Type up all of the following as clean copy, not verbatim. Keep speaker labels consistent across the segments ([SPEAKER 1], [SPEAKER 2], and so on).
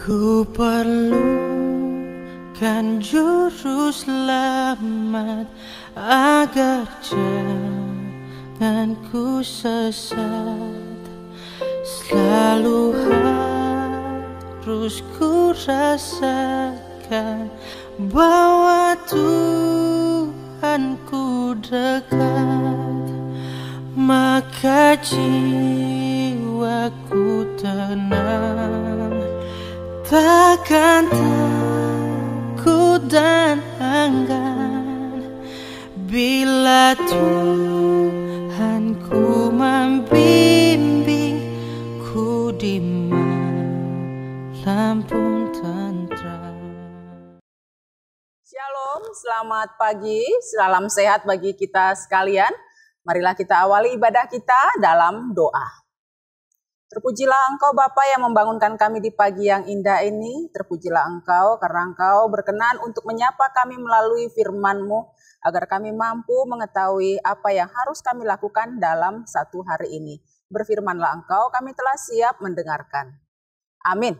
[SPEAKER 1] Ku perlukan juru selamat agar jangan ku sesat. Selalu harus ku rasakan bahwa Tuhanku dekat, maka jiwaku tenang, takkan takut dan enggan bila Tuhanku membimbingku di malam pun tentram.
[SPEAKER 2] Shalom, selamat pagi, salam sehat bagi kita sekalian. Marilah kita awali ibadah kita dalam doa. Terpujilah Engkau Bapa yang membangunkan kami di pagi yang indah ini. Terpujilah Engkau karena Engkau berkenan untuk menyapa kami melalui firman-Mu, agar kami mampu mengetahui apa yang harus kami lakukan dalam satu hari ini. Berfirmanlah Engkau, kami telah siap mendengarkan. Amin.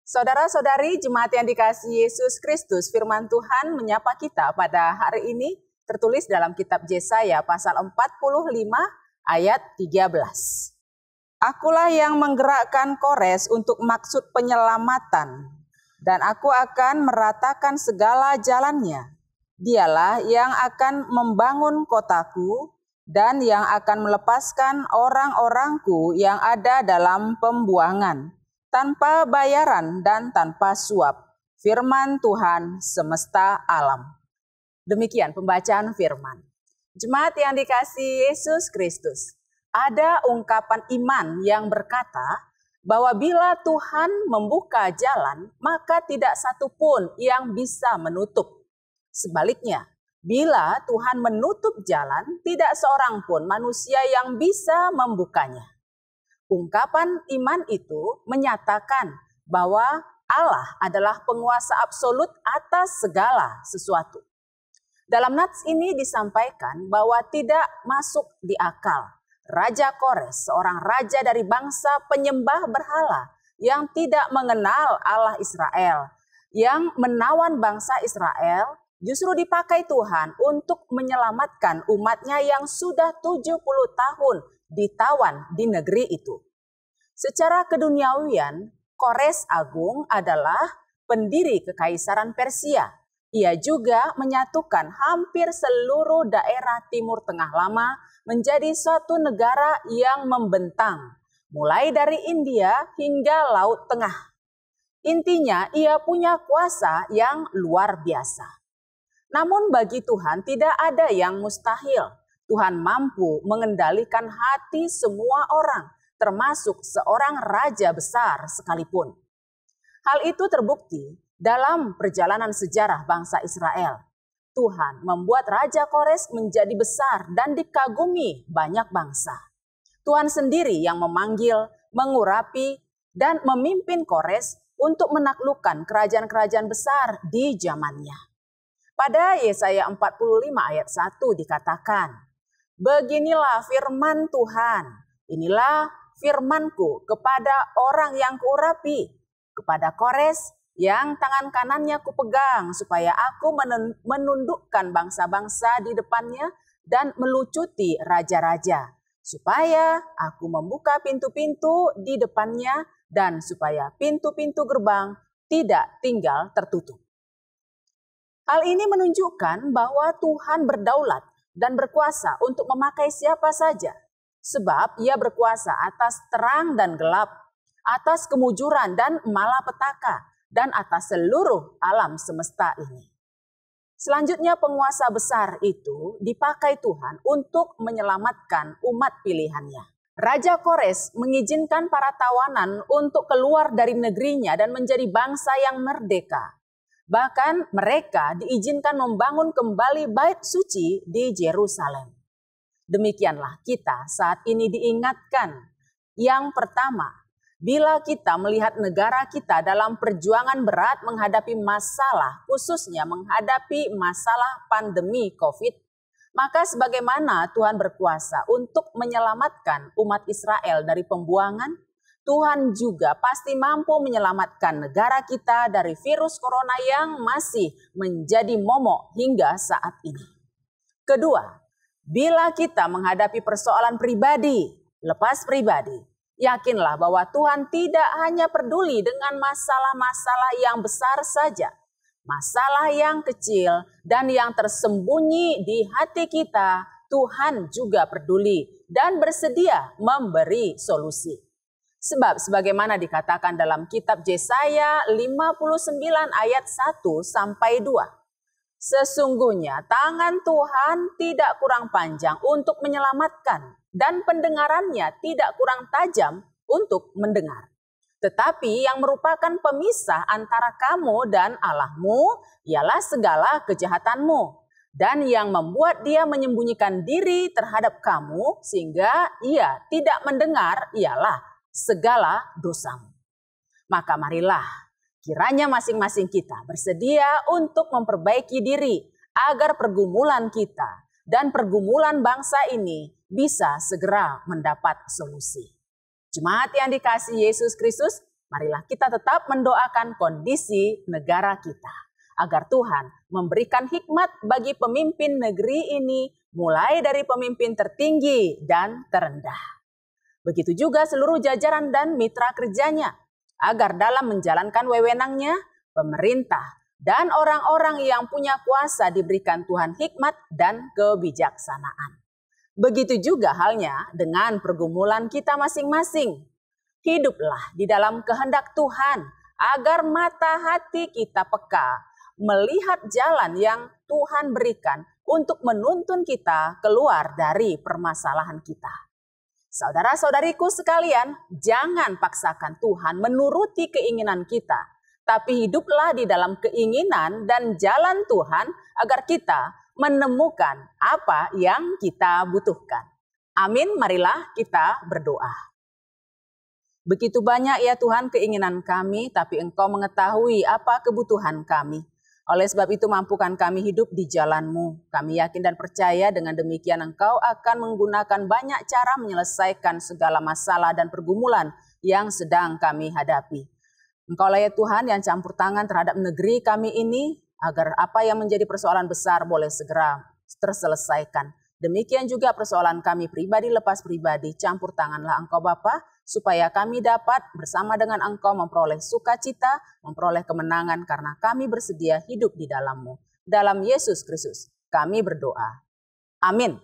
[SPEAKER 2] Saudara-saudari jemaat yang dikasihi Yesus Kristus, firman Tuhan menyapa kita pada hari ini tertulis dalam kitab Yesaya pasal 45 ayat 13. Akulah yang menggerakkan Kores untuk maksud penyelamatan, dan aku akan meratakan segala jalannya. Dialah yang akan membangun kotaku dan yang akan melepaskan orang-orangku yang ada dalam pembuangan, tanpa bayaran dan tanpa suap. Firman Tuhan semesta alam. Demikian pembacaan firman. Jemaat yang dikasihi Yesus Kristus, ada ungkapan iman yang berkata bahwa bila Tuhan membuka jalan, maka tidak satu pun yang bisa menutup. Sebaliknya, bila Tuhan menutup jalan, tidak seorang pun manusia yang bisa membukanya. Ungkapan iman itu menyatakan bahwa Allah adalah penguasa absolut atas segala sesuatu. Dalam nats ini disampaikan bahwa tidak masuk di akal Raja Kores, seorang raja dari bangsa penyembah berhala yang tidak mengenal Allah Israel, yang menawan bangsa Israel, justru dipakai Tuhan untuk menyelamatkan umatnya yang sudah 70 tahun ditawan di negeri itu. Secara keduniawian, Kores Agung adalah pendiri Kekaisaran Persia. Ia juga menyatukan hampir seluruh daerah Timur Tengah Lama menjadi suatu negara yang membentang, mulai dari India hingga Laut Tengah. Intinya, ia punya kuasa yang luar biasa. Namun bagi Tuhan tidak ada yang mustahil. Tuhan mampu mengendalikan hati semua orang, termasuk seorang raja besar sekalipun. Hal itu terbukti dalam perjalanan sejarah bangsa Israel. Tuhan membuat Raja Kores menjadi besar dan dikagumi banyak bangsa. Tuhan sendiri yang memanggil, mengurapi, dan memimpin Kores untuk menaklukkan kerajaan-kerajaan besar di zamannya. Pada Yesaya 45 ayat 1 dikatakan, "Beginilah firman Tuhan, inilah firmanku kepada orang yang kuurapi, kepada Kores yang tangan kanannya kupegang, supaya aku menundukkan bangsa-bangsa di depannya dan melucuti raja-raja, supaya aku membuka pintu-pintu di depannya dan supaya pintu-pintu gerbang tidak tinggal tertutup." Hal ini menunjukkan bahwa Tuhan berdaulat dan berkuasa untuk memakai siapa saja, sebab Ia berkuasa atas terang dan gelap, atas kemujuran dan malapetaka, dan atas seluruh alam semesta ini. Selanjutnya penguasa besar itu dipakai Tuhan untuk menyelamatkan umat pilihannya. Raja Kores mengizinkan para tawanan untuk keluar dari negerinya dan menjadi bangsa yang merdeka. Bahkan mereka diizinkan membangun kembali bait suci di Yerusalem. Demikianlah kita saat ini diingatkan. Yang pertama, bila kita melihat negara kita dalam perjuangan berat menghadapi masalah, khususnya menghadapi masalah pandemi COVID, maka sebagaimana Tuhan berkuasa untuk menyelamatkan umat Israel dari pembuangan, Tuhan juga pasti mampu menyelamatkan negara kita dari virus corona yang masih menjadi momok hingga saat ini. Kedua, bila kita menghadapi persoalan pribadi, lepas pribadi, yakinlah bahwa Tuhan tidak hanya peduli dengan masalah-masalah yang besar saja. Masalah yang kecil dan yang tersembunyi di hati kita, Tuhan juga peduli dan bersedia memberi solusi. Sebab sebagaimana dikatakan dalam kitab Yesaya 59 ayat 1 sampai 2. Sesungguhnya tangan Tuhan tidak kurang panjang untuk menyelamatkan dan pendengarannya tidak kurang tajam untuk mendengar. Tetapi yang merupakan pemisah antara kamu dan Allahmu ialah segala kejahatanmu. Dan yang membuat dia menyembunyikan diri terhadap kamu sehingga ia tidak mendengar ialah segala dosamu. Maka marilah kiranya masing-masing kita bersedia untuk memperbaiki diri agar pergumulan kita dan pergumulan bangsa ini bisa segera mendapat solusi. Jemaat yang dikasihi Yesus Kristus, marilah kita tetap mendoakan kondisi negara kita agar Tuhan memberikan hikmat bagi pemimpin negeri ini mulai dari pemimpin tertinggi dan terendah. Begitu juga seluruh jajaran dan mitra kerjanya, agar dalam menjalankan wewenangnya, pemerintah dan orang-orang yang punya kuasa diberikan Tuhan hikmat dan kebijaksanaan. Begitu juga halnya dengan pergumulan kita masing-masing. Hiduplah di dalam kehendak Tuhan, agar mata hati kita peka, melihat jalan yang Tuhan berikan untuk menuntun kita keluar dari permasalahan kita. Saudara-saudariku sekalian, jangan paksakan Tuhan menuruti keinginan kita, tapi hiduplah di dalam keinginan dan jalan Tuhan agar kita menemukan apa yang kita butuhkan. Amin, marilah kita berdoa. Begitu banyak ya Tuhan keinginan kami, tapi Engkau mengetahui apa kebutuhan kami. Oleh sebab itu mampukan kami hidup di jalan-Mu. Kami yakin dan percaya dengan demikian Engkau akan menggunakan banyak cara menyelesaikan segala masalah dan pergumulan yang sedang kami hadapi. Engkaulah ya Tuhan yang campur tangan terhadap negeri kami ini, agar apa yang menjadi persoalan besar boleh segera terselesaikan. Demikian juga persoalan kami pribadi lepas pribadi, campur tanganlah Engkau Bapa, supaya kami dapat bersama dengan Engkau memperoleh sukacita, memperoleh kemenangan karena kami bersedia hidup di dalam-Mu. Dalam Yesus Kristus kami berdoa. Amin.